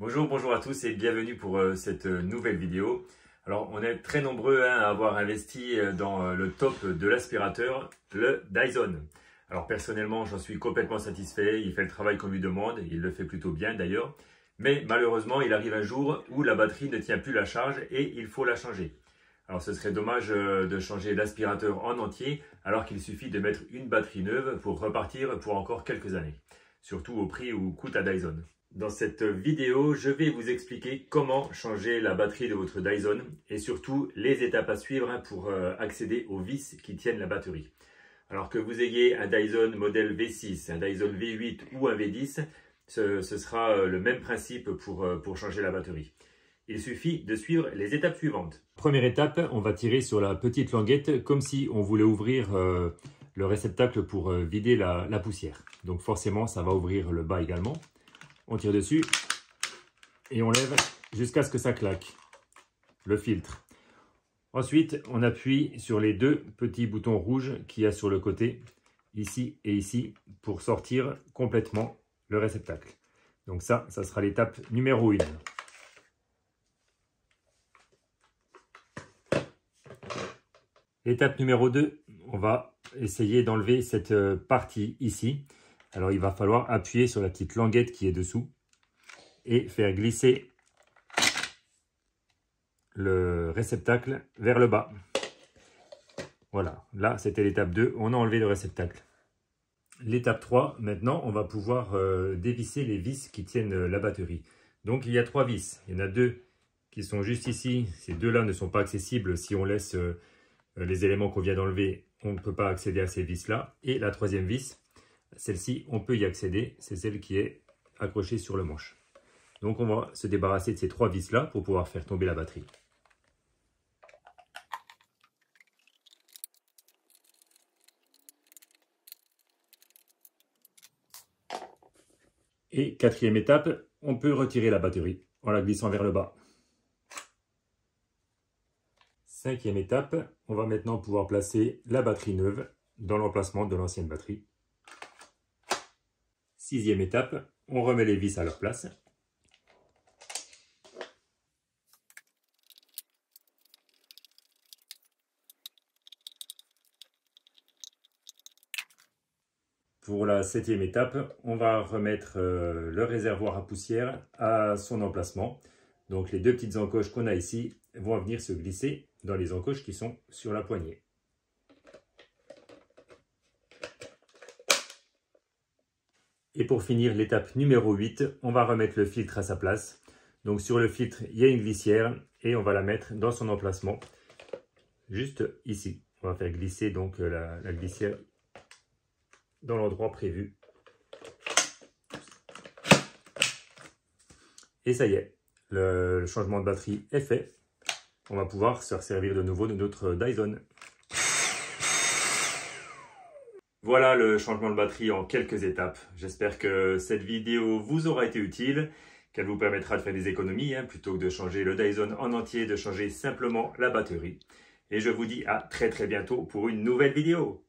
Bonjour à tous et bienvenue pour cette nouvelle vidéo. Alors on est très nombreux à avoir investi dans le top de l'aspirateur, le Dyson. Alors personnellement j'en suis complètement satisfait, il fait le travail qu'on lui demande, il le fait plutôt bien d'ailleurs. Mais malheureusement il arrive un jour où la batterie ne tient plus la charge et il faut la changer. Alors ce serait dommage de changer l'aspirateur en entier alors qu'il suffit de mettre une batterie neuve pour repartir pour encore quelques années. Surtout au prix où coûte à Dyson. Dans cette vidéo, je vais vous expliquer comment changer la batterie de votre Dyson et surtout les étapes à suivre pour accéder aux vis qui tiennent la batterie. Alors que vous ayez un Dyson modèle V6, un Dyson V8 ou un V10, ce sera le même principe pour changer la batterie. Il suffit de suivre les étapes suivantes. Première étape, on va tirer sur la petite languette comme si on voulait ouvrir le réceptacle pour vider la poussière. Donc forcément, ça va ouvrir le bas également. On tire dessus et on lève jusqu'à ce que ça claque, le filtre. Ensuite, on appuie sur les deux petits boutons rouges qu'il y a sur le côté, ici et ici, pour sortir complètement le réceptacle. Donc ça sera l'étape numéro 1. L'étape numéro 2, on va essayer d'enlever cette partie ici. Alors il va falloir appuyer sur la petite languette qui est dessous et faire glisser le réceptacle vers le bas. Voilà, là c'était l'étape 2, on a enlevé le réceptacle. L'étape 3, maintenant on va pouvoir dévisser les vis qui tiennent la batterie. Donc il y a 3 vis, il y en a 2 qui sont juste ici, ces deux-là ne sont pas accessibles si on laisse les éléments qu'on vient d'enlever, on ne peut pas accéder à ces vis-là. Et la troisième vis, celle-ci, on peut y accéder, c'est celle qui est accrochée sur le manche. Donc on va se débarrasser de ces 3 vis-là pour pouvoir faire tomber la batterie. Et quatrième étape, on peut retirer la batterie en la glissant vers le bas. Cinquième étape, on va maintenant pouvoir placer la batterie neuve dans l'emplacement de l'ancienne batterie. Sixième étape, on remet les vis à leur place. Pour la septième étape, on va remettre le réservoir à poussière à son emplacement. Donc les deux petites encoches qu'on a ici vont venir se glisser dans les encoches qui sont sur la poignée. Et pour finir, l'étape numéro 8, on va remettre le filtre à sa place. Donc sur le filtre, il y a une glissière et on va la mettre dans son emplacement, juste ici. On va faire glisser donc la glissière dans l'endroit prévu. Et ça y est, le changement de batterie est fait. On va pouvoir se servir de nouveau de notre Dyson. Voilà le changement de batterie en quelques étapes. J'espère que cette vidéo vous aura été utile, qu'elle vous permettra de faire des économies, plutôt que de changer le Dyson en entier, de changer simplement la batterie. Et je vous dis à très bientôt pour une nouvelle vidéo.